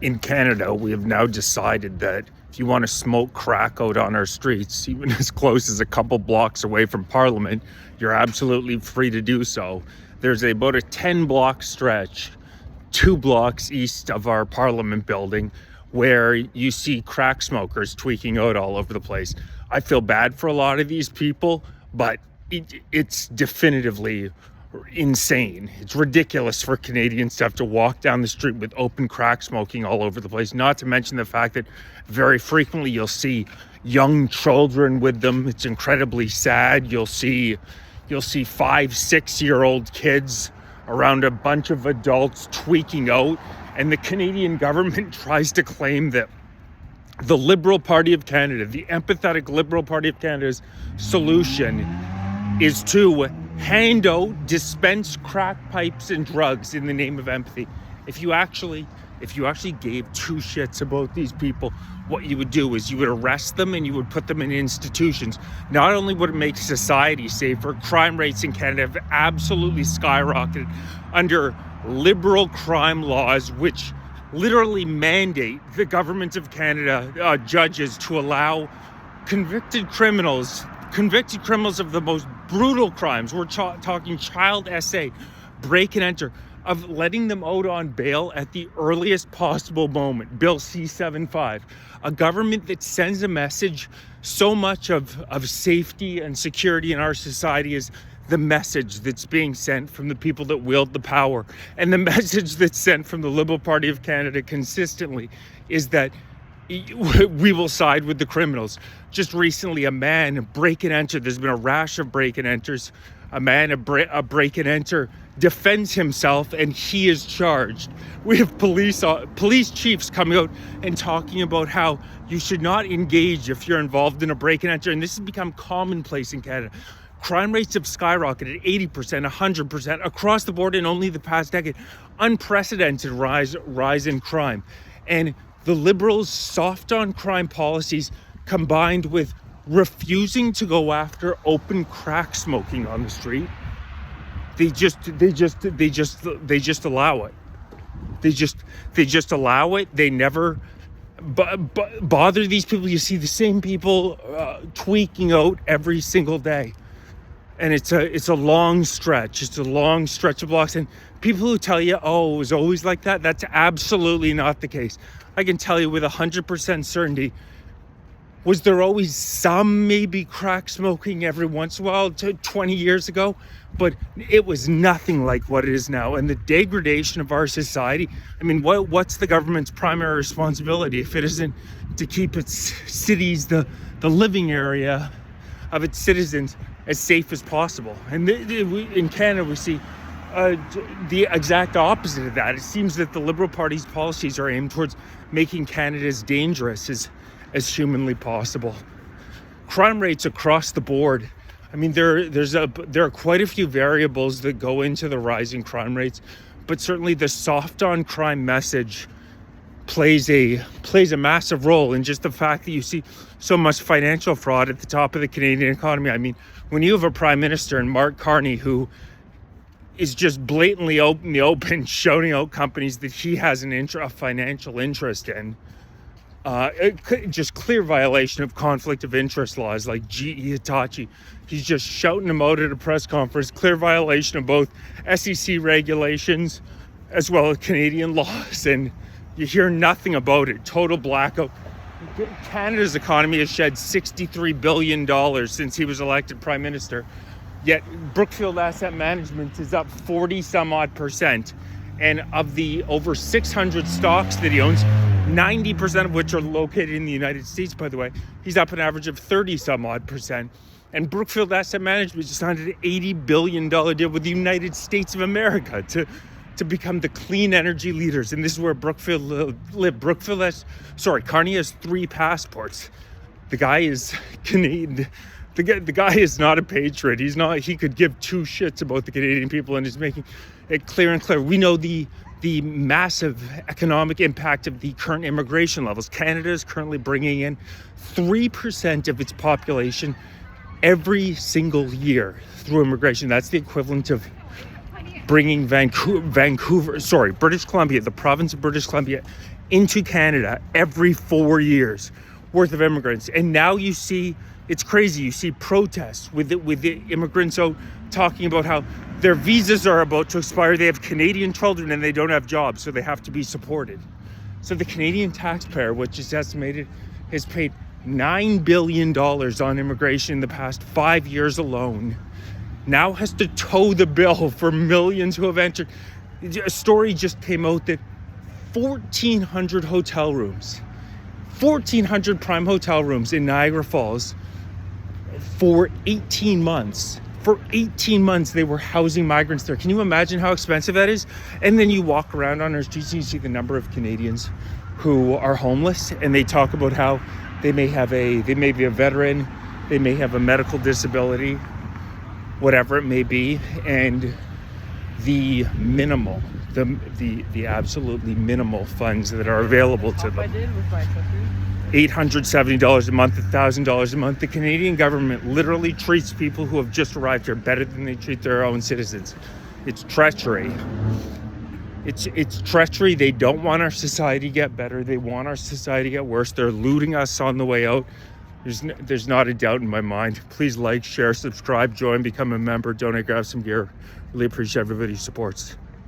in Canada, we have now decided that if you want to smoke crack out on our streets, even as close as a couple blocks away from Parliament, you're absolutely free to do so. There's about a 10-block stretch, 2 blocks east of our Parliament building, where you see crack smokers tweaking out all over the place. I feel bad for a lot of these people, but it's definitively insane. It's ridiculous for Canadians to have to walk down the street with open crack smoking all over the place, not to mention the fact that very frequently you'll see young children with them. It's incredibly sad. You'll see 5-6-year-old kids around a bunch of adults tweaking out, and the Canadian government tries to claim that the Liberal Party of Canada, the empathetic Liberal Party of Canada's solution is to hand out, dispense crack pipes and drugs in the name of empathy. If you actually gave 2 shits about these people, what you would do is you would arrest them and you would put them in institutions. Not only would it make society safer, crime rates in Canada have absolutely skyrocketed under liberal crime laws, which literally mandate the government of Canada judges to allow convicted criminals of the most brutal crimes. We're talking child SA, break and enter, of letting them out on bail at the earliest possible moment. Bill C-75, a government that sends a message. So much of safety and security in our society is the message that's being sent from the people that wield the power. And the message that's sent from the Liberal Party of Canada consistently is that we will side with the criminals. Just recently, a man break and enter. There's been a rash of break and enters. A break and enter defends himself, and he is charged. We have police chiefs coming out and talking about how you should not engage if you're involved in a break and enter, and this has become commonplace in Canada. Crime rates have skyrocketed 80%, 100% across the board in only the past decade. Unprecedented rise in crime, and the Liberals' soft on crime policies combined with refusing to go after open crack smoking on the street, they just allow it. They just allow it. They never bother these people. You see the same people tweaking out every single day, and it's a long stretch. It's a long stretch of blocks, and people who tell you, oh, it was always like that, that's absolutely not the case. I can tell you with 100% certainty, was there always some maybe crack smoking every once in a while 20 years ago? But it was nothing like what it is now. And the degradation of our society, I mean, what's the government's primary responsibility if it isn't to keep its cities, the living area of its citizens, as safe as possible? And in Canada, we see the exact opposite of that. It seems that the Liberal Party's policies are aimed towards making Canada as dangerous as humanly possible. Crime rates across the board. I mean, there are quite a few variables that go into the rising crime rates, but certainly the soft on crime message plays a massive role in just the fact that you see so much financial fraud at the top of the Canadian economy. I mean, when you have a Prime Minister in Mark Carney who is just blatantly open shouting out companies that he has a financial interest in, just clear violation of conflict of interest laws like GE Hitachi. He's just shouting them out at a press conference. Clear violation of both SEC regulations as well as Canadian laws, and you hear nothing about it. Total blackout. Canada's economy has shed $63 billion since he was elected Prime Minister. Yet Brookfield Asset Management is up 40 some odd percent. And of the over 600 stocks that he owns, 90% of which are located in the United States, by the way, he's up an average of 30 some odd percent. And Brookfield Asset Management just signed an $80 billion deal with the United States of America to become the clean energy leaders. And this is where Brookfield live. Carney has 3 passports. The guy is Canadian. The guy is not a patriot. He could give 2 shits about the Canadian people, and is making it clear and clear. We know the massive economic impact of the current immigration levels. Canada is currently bringing in 3% of its population every single year through immigration. That's the equivalent of bringing British Columbia, the province of British Columbia, into Canada every 4 years worth of immigrants. And now you see, it's crazy, you see protests with the immigrants out talking about how their visas are about to expire, they have Canadian children and they don't have jobs, so they have to be supported. So the Canadian taxpayer, which is estimated, has paid $9 billion on immigration in the past 5 years alone, now has to toe the bill for millions who have entered. A story just came out that 1,400 hotel rooms, 1,400 prime hotel rooms in Niagara Falls for 18 months. For 18 months, they were housing migrants there. Can you imagine how expensive that is? And then you walk around on our streets and you see the number of Canadians who are homeless, and they talk about how they may be a veteran, they may have a medical disability, whatever it may be, and the absolutely minimal funds that are available to them. $870 a month, $1,000 a month. The Canadian government literally treats people who have just arrived here better than they treat their own citizens. It's treachery. It's treachery. They don't want our society to get better. They want our society to get worse. They're looting us on the way out. There's not a doubt in my mind. Please like, share, subscribe, join, become a member, donate, grab some gear. Really appreciate everybody who supports.